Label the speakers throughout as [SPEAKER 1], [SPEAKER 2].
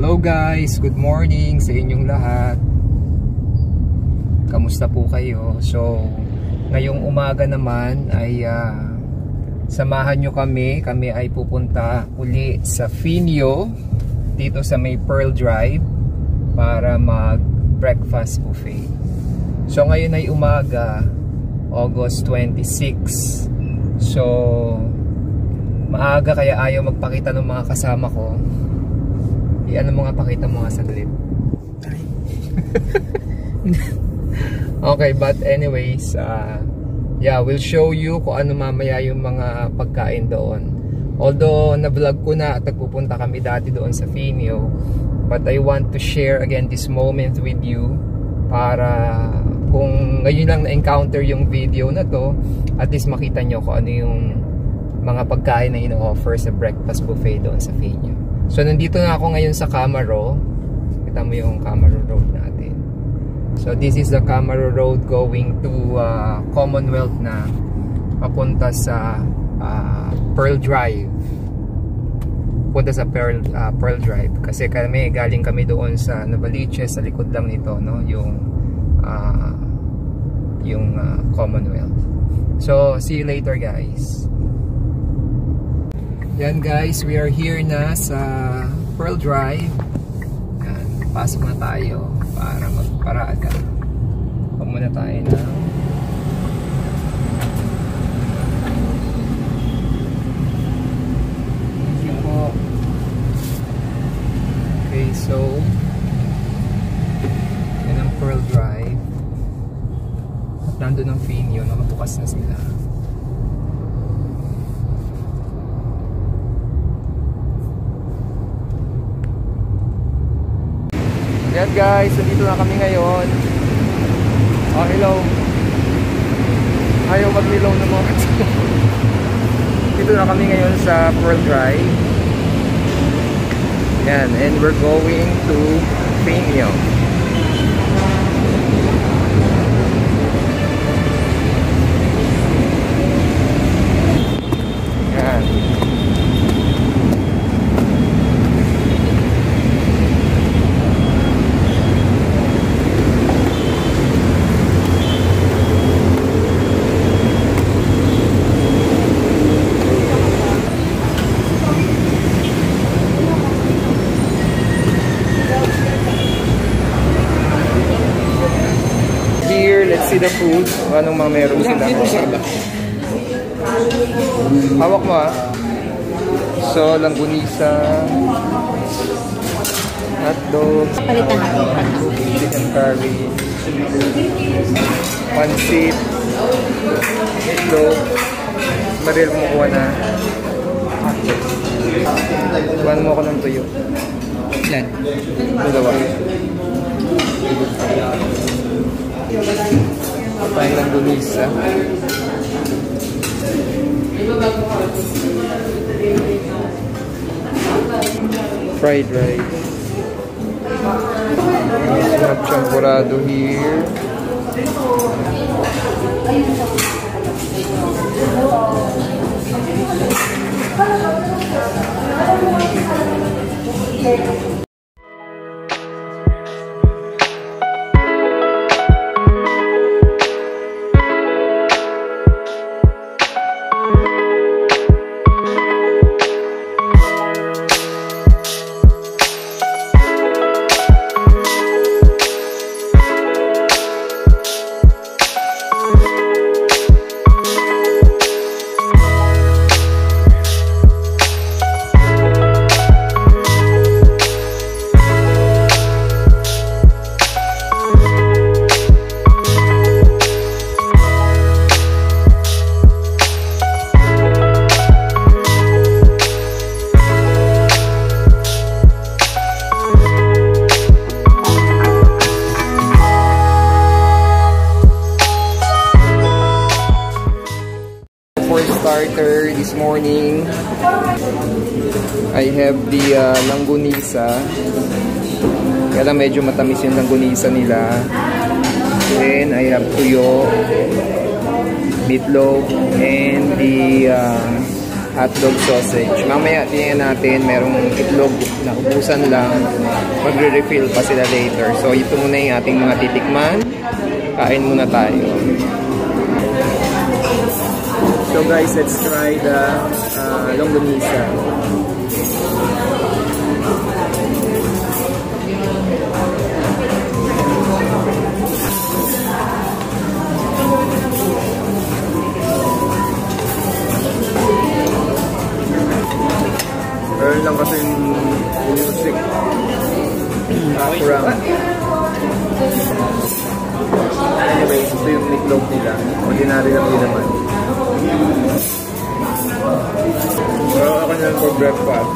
[SPEAKER 1] Hello guys, good morning sa inyong lahat. Kamusta po kayo? So, ngayong umaga naman ay samahan nyo kami. Kami ay pupunta uli sa Finio dito sa may Pearl Drive para mag breakfast buffet. So ngayon ay umaga, August 26. So maaga kaya ayaw magpakita ng mga kasama ko. Ano mo nga, pakita mo nga saglit. Okay, but anyways, yeah, we'll show you kung ano mamaya yung mga pagkain doon. Although na-vlog ko na at nagpupunta kami dati doon sa Finio, but I want to share again this moment with you para kung ngayon lang na-encounter yung video na to, at least makita nyo kung ano yung mga pagkain na ino-offer sa breakfast buffet doon sa Finio. So nandito na ako ngayon sa Camaro. Kita mo yung Camaro Road natin. So this is the Camaro Road going to Commonwealth na papunta sa Pearl Drive. Punta sa Pearl Drive kasi galing kami doon sa Novaliches, sa likod lang nito, no, yung Commonwealth. So see you later guys. Yan guys, we are here na sa Pearl Drive. Yan, pasok na tayo para magparada. Pumuna tayo na. Thank you po. Okay, so yan ang Pearl Drive. At nandun ang Finio, nakabukas na sila. Yan guys, nandito na kami ngayon. Oh, hello. Ayaw mag-hello na mga kasama. Dito na kami ngayon sa Pearl Drive. Yan, and we're going to Finio. Yan. See the food, anong mga meron sila. Hawak mo So, langgunisa, hotdog, chicken curry, pansit, itlog, baril mo kuha na. Kuhaan mo ako ng tuyo. Yan. Dalawa. Tayong langgunisa. Fried rice. Snap champurado here. Starter this morning, I have the langgunisa. Kaya lang medyo matamis yung langgunisa nila. Then I have tuyo, meatloaf, and the hotdog sausage. Mamaya tingnan natin, merong itlog na ubusan lang. Magre-refill pa sila later. So ito muna yung ating mga titikman. Kain muna tayo. So guys, let's try the longganisa. Meron lang kasi yung music. Kurang. Anyways, ito yung meatloaf nila. Ordinary lang din naman. Pero ako na for breakfast.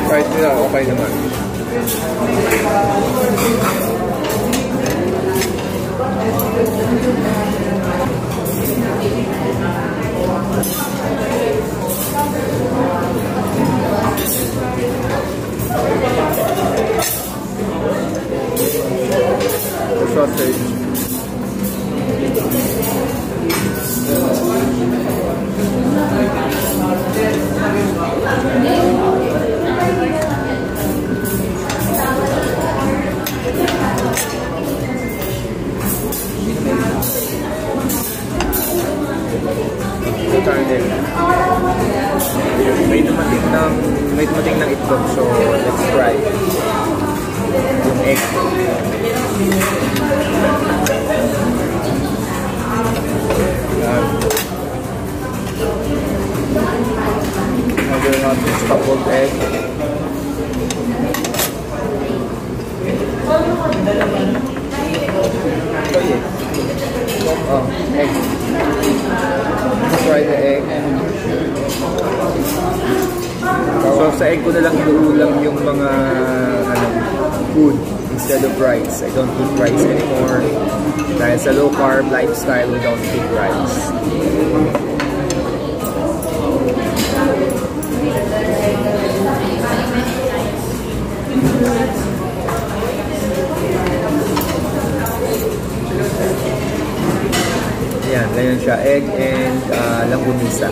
[SPEAKER 1] Kahit nila, okay naman. The sausage. May dumating ng itlog, so let's try yung egg. Another hot scrambled egg. So yeah, egg. Let's try the egg. So sa egg ko na lang inuulam yung mga food instead of rice. I don't eat rice anymore. Dahil sa low carb lifestyle, we don't eat rice. Ayan, ganyan siya. Egg and longganisa.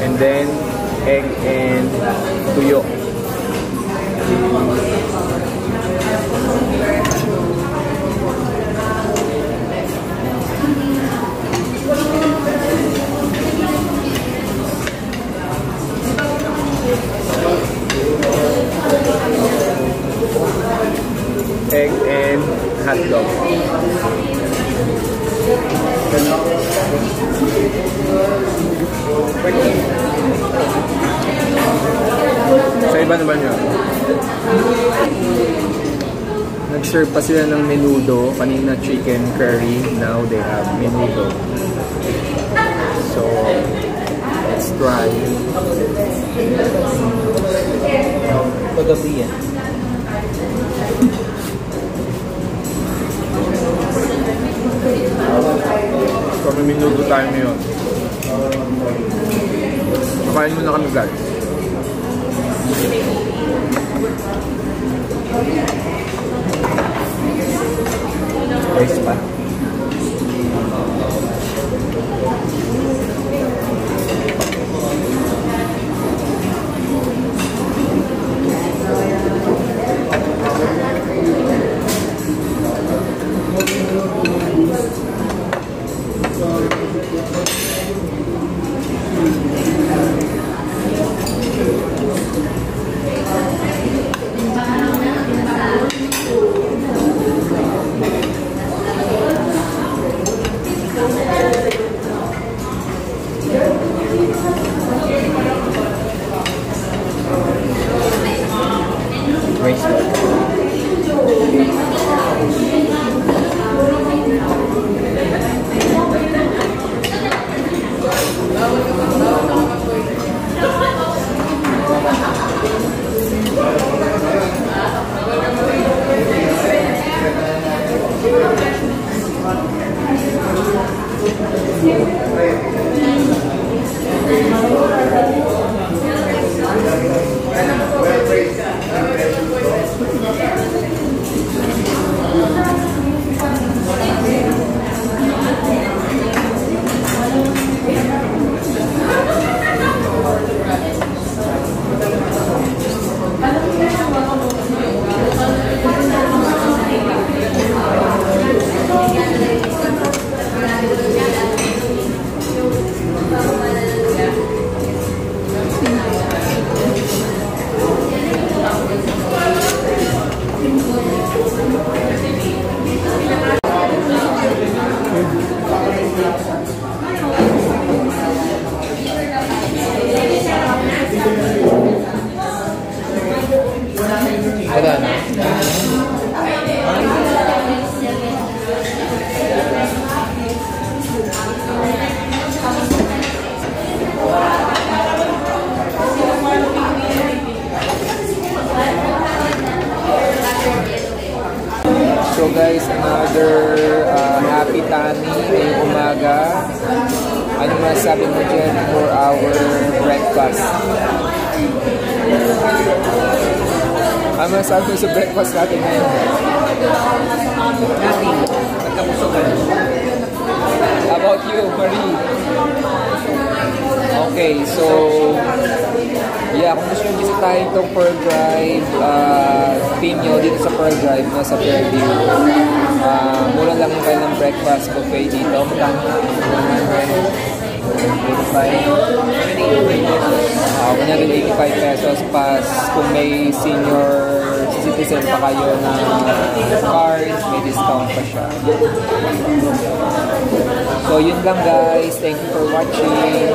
[SPEAKER 1] And then egg and tuyo. Egg and hot dog. Sa iba naman yun. Nag-serve pa sila ng menudo. Kanina chicken curry. Now they have menudo. So, let's try. Pagabi yan. So, may menudo tayo ngayon. Makain muna kami guys. Rice pa. sabi mo dyan for our breakfast? Ano masasabi mo sa breakfast natin ngayon?
[SPEAKER 2] Nothing. Nagkamusugan.
[SPEAKER 1] How about you, Marie? Okay, so yeah, kung gusto nyo bisitahin itong Pearl Drive, Pino dito sa Pearl Drive, no, sa Fairview, mura lang yung kanilang breakfast buffet dito. Magkano? 185 pesos pas kung may senior citizen pa kayo na card, may discount pa siya. So yun lang guys, thank you for watching.